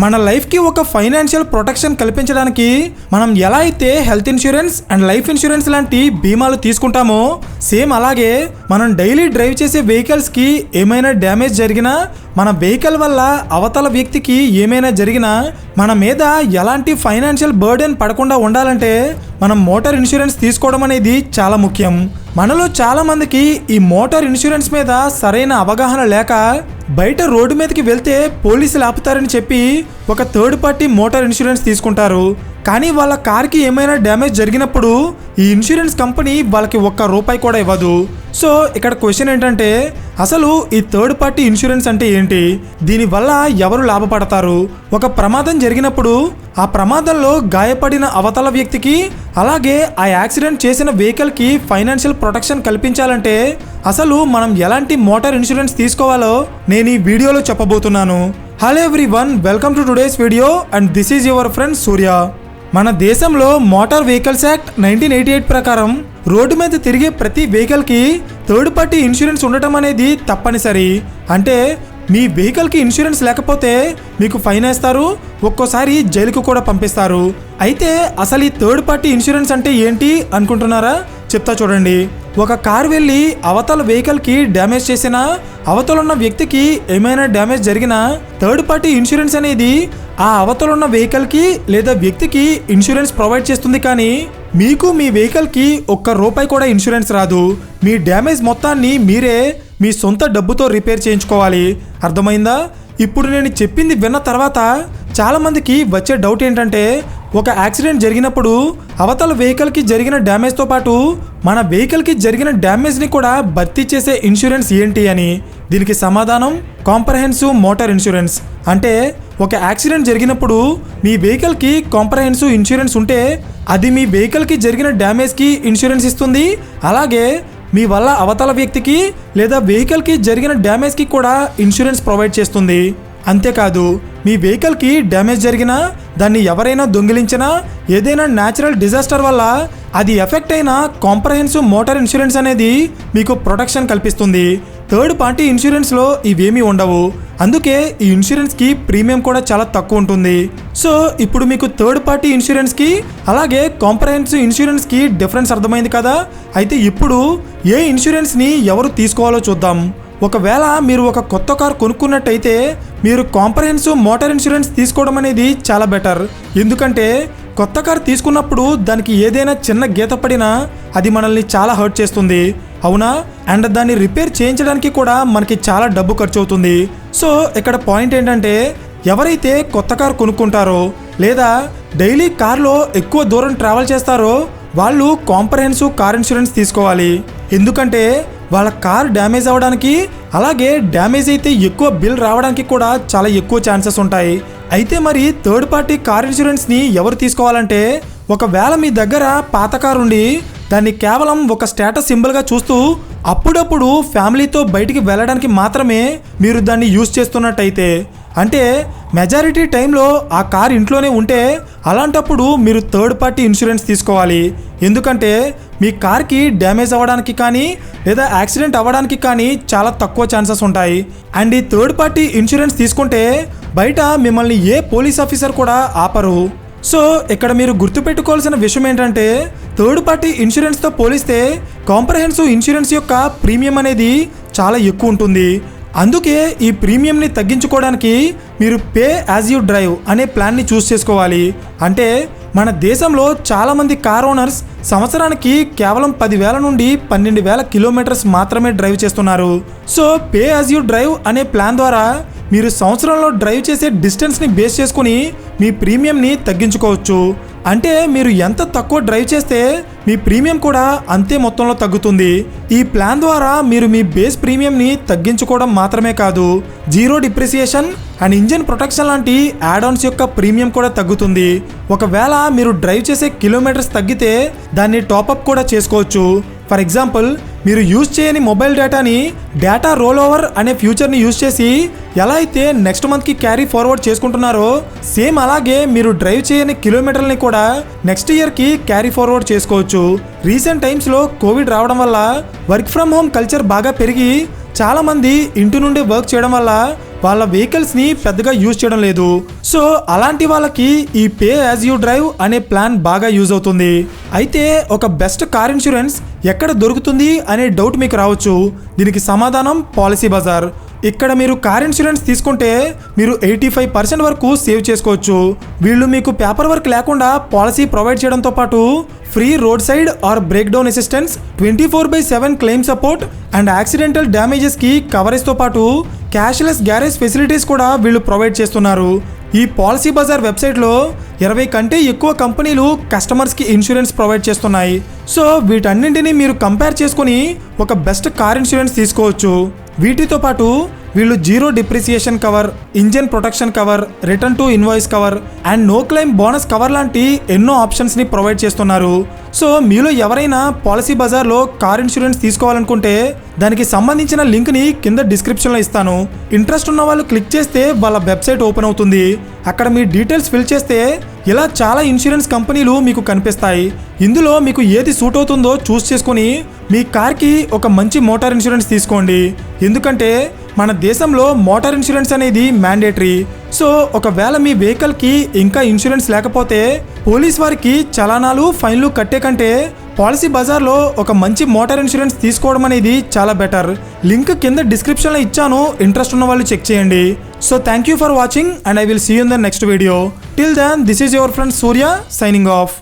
మన లైఫ్కి ఒక ఫైనాన్షియల్ ప్రొటెక్షన్ కల్పించడానికి మనం ఎలా అయితే health insurance and life insurance లాంటి బీమాలు తీసుకుంటామో సేమ్ అలాగే మనం డైలీ డ్రైవ్ చేసే వెహికల్స్కి ఏమైనా డ్యామేజ్ జరిగినా మన వెహికల్ వల్ల అవతల వ్యక్తికి ఏమైనా జరిగినా మన మీద ఎలాంటి ఫైనాన్షియల్ బర్డెన్ పడకుండా ఉండాలంటే మనం మోటార్ ఇన్సూరెన్స్ తీసుకోవడం అనేది చాలా ముఖ్యం. మనలో చాలా మందికి ఈ మోటార్ ఇన్సూరెన్స్ మీద సరైన అవగాహన లేక బయట రోడ్డు మీదకి వెళ్తే పోలీసులు ఆపుతారని చెప్పి ఒక థర్డ్ పార్టీ మోటార్ ఇన్సూరెన్స్ తీసుకుంటారు. కానీ వాళ్ళ కార్కి ఏమైనా డ్యామేజ్ జరిగినప్పుడు ఈ ఇన్సూరెన్స్ కంపెనీ వాళ్ళకి ₹1 కూడా ఇవ్వదు. సో ఇక్కడ క్వశ్చన్ ఏంటంటే అసలు ఈ థర్డ్ పార్టీ ఇన్సూరెన్స్ అంటే ఏంటి, దీనివల్ల ఎవరు లాభపడతారు? ఒక ప్రమాదం జరిగినప్పుడు ఆ ప్రమాదంలో గాయపడిన అవతల వ్యక్తికి అలాగే ఆ యాక్సిడెంట్ చేసిన వెహికల్కి ఫైనాన్షియల్ ప్రొటెక్షన్ కల్పించాలంటే అసలు మనం ఎలాంటి మోటార్ ఇన్సూరెన్స్ తీసుకోవాలో నేను ఈ వీడియోలో చెప్పబోతున్నాను. Hello everyone, welcome to today's video and this is your friend Surya. మన దేశంలో మోటార్ వెహికల్స్ యాక్ట్ 1988 ప్రకారం రోడ్డు మీద తిరిగే ప్రతి వెహికల్కి థర్డ్ పార్టీ ఇన్సూరెన్స్ ఉండటం అనేది తప్పనిసరి. అంటే మీ వెహికల్కి ఇన్సూరెన్స్ లేకపోతే మీకు ఫైన్ వేస్తారు, ఒక్కోసారి జైలుకు కూడా పంపిస్తారు. అయితే అసలు ఈ థర్డ్ పార్టీ ఇన్సూరెన్స్ అంటే ఏంటి అనుకుంటున్నారా? చెప్తా చూడండి. ఒక కార్ వెళ్ళి అవతల వెహికల్కి డ్యామేజ్ చేసినా అవతలున్న వ్యక్తికి ఏమైనా డ్యామేజ్ జరిగినా థర్డ్ పార్టీ ఇన్సూరెన్స్ అనేది ఆ అవతలున్న వెహికల్కి లేదా వ్యక్తికి ఇన్సూరెన్స్ ప్రొవైడ్ చేస్తుంది. కానీ మీకు మీ వెహికల్కి ₹1 కూడా ఇన్సూరెన్స్ రాదు. మీ డ్యామేజ్ మొత్తాన్ని మీరే మీ సొంత డబ్బుతో రిపేర్ చేయించుకోవాలి. అర్థమైందా? ఇప్పుడు నేను చెప్పింది విన్న తర్వాత చాలామందికి వచ్చే డౌట్ ఏంటంటే ఒక యాక్సిడెంట్ జరిగినప్పుడు అవతల వెహికల్కి జరిగిన డ్యామేజ్తో పాటు మన వెహికల్కి జరిగిన డ్యామేజ్ని కూడా భర్తీ చేసే ఇన్సూరెన్స్ ఏంటి అని. దీనికి సమాధానం కాంప్రహెన్సివ్ మోటార్ ఇన్సూరెన్స్. అంటే ఒక యాక్సిడెంట్ జరిగినప్పుడు మీ వెహికల్కి కాంప్రహెన్సివ్ ఇన్సూరెన్స్ ఉంటే అది మీ వెహికల్కి జరిగిన డ్యామేజ్కి ఇన్సూరెన్స్ ఇస్తుంది, అలాగే మీ వల్ల అవతల వ్యక్తికి లేదా వెహికల్కి జరిగిన డ్యామేజ్కి కూడా ఇన్సూరెన్స్ ప్రొవైడ్ చేస్తుంది. అంతేకాదు మీ వెహికల్కి డ్యామేజ్ జరిగినా, దాన్ని ఎవరైనా దొంగిలించినా, ఏదైనా న్యాచురల్ డిజాస్టర్ వల్ల అది ఎఫెక్ట్ అయిన కాంప్రహెన్సివ్ మోటార్ ఇన్సూరెన్స్ అనేది మీకు ప్రొటెక్షన్ కల్పిస్తుంది. థర్డ్ పార్టీ ఇన్సూరెన్స్లో ఇవేమీ ఉండవు. అందుకే ఈ ఇన్సూరెన్స్కి ప్రీమియం కూడా చాలా తక్కువ ఉంటుంది. సో ఇప్పుడు మీకు థర్డ్ పార్టీ ఇన్సూరెన్స్కి అలాగే కాంప్రహెన్సివ్ ఇన్సూరెన్స్కి డిఫరెన్స్ అర్థమైంది కదా? అయితే ఇప్పుడు ఏ ఇన్సూరెన్స్ని ఎవరు తీసుకోవాలో చూద్దాం. ఒకవేళ మీరు ఒక కొత్త కార్ కొనుక్కున్నట్టయితే మీరు కాంప్రహెన్సివ్ మోటార్ ఇన్సూరెన్స్ తీసుకోవడం అనేది చాలా బెటర్. ఎందుకంటే కొత్త కార్ తీసుకున్నప్పుడు దానికి ఏదైనా చిన్న గీత పడినా అది మనల్ని చాలా హర్ట్ చేస్తుంది, అవునా? అండ్ దాన్ని రిపేర్ చేయించడానికి కూడా మనకి చాలా డబ్బు ఖర్చు అవుతుంది. సో ఇక్కడ పాయింట్ ఏంటంటే ఎవరైతే కొత్త కార్ కొనుక్కుంటారో లేదా డైలీ కార్లో ఎక్కువ దూరం ట్రావెల్ చేస్తారో వాళ్ళు కాంప్రహెన్సివ్ కార్ ఇన్సూరెన్స్ తీసుకోవాలి. ఎందుకంటే వాళ్ళ కార్ డ్యామేజ్ అవ్వడానికి అలాగే డ్యామేజ్ అయితే ఎక్కువ బిల్ రావడానికి కూడా చాలా ఎక్కువ ఛాన్సెస్ ఉంటాయి. అయితే మరి థర్డ్ పార్టీ కార్ ఇన్సూరెన్స్ని ఎవరు తీసుకోవాలంటే ఒకవేళ మీ దగ్గర పాత కారు ఉండి దాన్ని కేవలం ఒక స్టేటస్ సింబల్గా చూస్తూ అప్పుడప్పుడు ఫ్యామిలీతో బయటికి వెళ్ళడానికి మాత్రమే మీరు దాన్ని యూజ్ చేస్తున్నట్టయితే, అంటే మెజారిటీ టైంలో ఆ కార్ ఇంట్లోనే ఉంటే అలాంటప్పుడు మీరు థర్డ్ పార్టీ ఇన్సూరెన్స్ తీసుకోవాలి. ఎందుకంటే మీ కార్కి డ్యామేజ్ అవ్వడానికి కానీ లేదా యాక్సిడెంట్ అవ్వడానికి కానీ చాలా తక్కువ ఛాన్సెస్ ఉంటాయి. అండ్ ఈ థర్డ్ పార్టీ ఇన్సూరెన్స్ తీసుకుంటే బయట మిమ్మల్ని ఏ పోలీస్ ఆఫీసర్ కూడా ఆపరు. సో ఇక్కడ మీరు గుర్తుపెట్టుకోవాల్సిన విషయం ఏంటంటే థర్డ్ పార్టీ ఇన్సూరెన్స్తో పోలిస్తే కాంప్రహెన్సివ్ ఇన్సూరెన్స్ యొక్క ప్రీమియం అనేది చాలా ఎక్కువ ఉంటుంది. అందుకే ఈ ప్రీమియంని తగ్గించుకోవడానికి మీరు పే యాజ్ యూ డ్రైవ్ అనే ప్లాన్ని చూస్ చేసుకోవాలి. అంటే మన దేశంలో చాలామంది కార్ ఓనర్స్ సంవత్సరానికి కేవలం 10,000 నుండి 12,000 కిలోమీటర్స్ మాత్రమే డ్రైవ్ చేస్తున్నారు. So pay as you drive అనే ప్లాన్ ద్వారా మీరు సంవత్సరంలో డ్రైవ్ చేసే డిస్టెన్స్ని బేస్ చేసుకుని మీ ప్రీమియంని తగ్గించుకోవచ్చు. అంటే మీరు ఎంత తక్కువ డ్రైవ్ చేస్తే మీ ప్రీమియం కూడా అంతే మొత్తంలో తగ్గుతుంది. ఈ ప్లాన్ ద్వారా మీరు మీ బేస్ ప్రీమియంని తగ్గించుకోవడం మాత్రమే కాదు, zero depreciation and engine protection లాంటి యాడ్-ఆన్స్ యొక్క ప్రీమియం కూడా తగ్గుతుంది. ఒకవేళ మీరు డ్రైవ్ చేసే కిలోమీటర్స్ తగ్గితే దాన్ని టాపప్ కూడా చేసుకోవచ్చు. ఫర్ ఎగ్జాంపుల్ మీరు యూజ్ చేయని మొబైల్ డేటా రోల్ ఓవర్ అనే ఫ్యూచర్ని యూజ్ చేసి ఎలా అయితే నెక్స్ట్ మంత్కి క్యారీ ఫార్వర్డ్ చేసుకుంటున్నారో సేమ్ అలాగే మీరు డ్రైవ్ చేయని కిలోమీటర్లని కూడా నెక్స్ట్ ఇయర్కి క్యారీ ఫార్వర్డ్ చేసుకోవచ్చు. రీసెంట్ టైమ్స్లో కోవిడ్ రావడం వల్ల వర్క్ ఫ్రమ్ హోమ్ కల్చర్ బాగా పెరిగి చాలా మంది ఇంటి నుండి వర్క్ చేయడం వల్ల వాళ్ళ వెహికల్స్ని పెద్దగా యూజ్ చేయడం లేదు. సో అలాంటి వాళ్ళకి ఈ పే యాజ్ యూ డ్రైవ్ అనే ప్లాన్ బాగా యూజ్ అవుతుంది. అయితే ఒక బెస్ట్ కార్ ఇన్సూరెన్స్ ఎక్కడ దొరుకుతుంది అనే డౌట్ మీకు రావచ్చు. దీనికి సమాధానం పాలసీ బజార్. ఇక్కడ మీరు కార్ ఇన్సూరెన్స్ తీసుకుంటే మీరు 85% వరకు సేవ్ చేసుకోవచ్చు. వీళ్ళు మీకు పేపర్ వర్క్ లేకుండా పాలసీ ప్రొవైడ్ చేయడంతో పాటు free roadside or breakdown assistance, 24/7 claim support and accidental డ్యామేజెస్కి కవరేజ్తో పాటు క్యాష్లెస్ గ్యారేజ్ ఫెసిలిటీస్ కూడా వీళ్ళు ప్రొవైడ్ చేస్తున్నారు. ఈ పాలసీ బజార్ వెబ్సైట్లో 20 కంటే ఎక్కువ కంపెనీలు కస్టమర్స్కి ఇన్సూరెన్స్ ప్రొవైడ్ చేస్తున్నాయి. సో వీటన్నింటినీ మీరు కంపేర్ చేసుకొని ఒక బెస్ట్ కార్ ఇన్సూరెన్స్ తీసుకోవచ్చు. వీటితో పాటు వీళ్ళు zero depreciation cover, engine protection cover, return to invoice cover and no claim bonus cover లాంటి ఎన్నో ఆప్షన్స్ని ప్రొవైడ్ చేస్తున్నారు. సో మీలో ఎవరైనా పాలసీ బజార్లో కార్ ఇన్సూరెన్స్ తీసుకోవాలనుకుంటే దానికి సంబంధించిన లింక్ని కింద డిస్క్రిప్షన్లో ఇస్తాను. ఇంట్రెస్ట్ ఉన్న వాళ్ళు క్లిక్ చేస్తే వాళ్ళ వెబ్సైట్ ఓపెన్ అవుతుంది. అక్కడ మీ డీటెయిల్స్ ఫిల్ చేస్తే ఇలా చాలా ఇన్సూరెన్స్ కంపెనీలు మీకు కనిపిస్తాయి. ఇందులో మీకు ఏది సూట్ అవుతుందో చూస్ చేసుకొని మీ కార్కి ఒక మంచి మోటార్ ఇన్సూరెన్స్ తీసుకోండి. ఎందుకంటే మన దేశంలో మోటార్ ఇన్సూరెన్స్ అనేది మ్యాండేటరీ. సో ఒకవేళ మీ వెహికల్కి ఇంకా ఇన్సూరెన్స్ లేకపోతే పోలీస్ వారికి చలానాలు, ఫైన్లు కట్టే కంటే పాలసీ బజార్లో ఒక మంచి మోటార్ ఇన్సూరెన్స్ తీసుకోవడం అనేది చాలా బెటర్. లింక్ కింద డిస్క్రిప్షన్లో ఇచ్చాను. ఇంట్రెస్ట్ ఉన్న వాళ్ళు చెక్ చేయండి. So thank you for watching and I will see you in the next video. Till then this is your friend Surya signing of.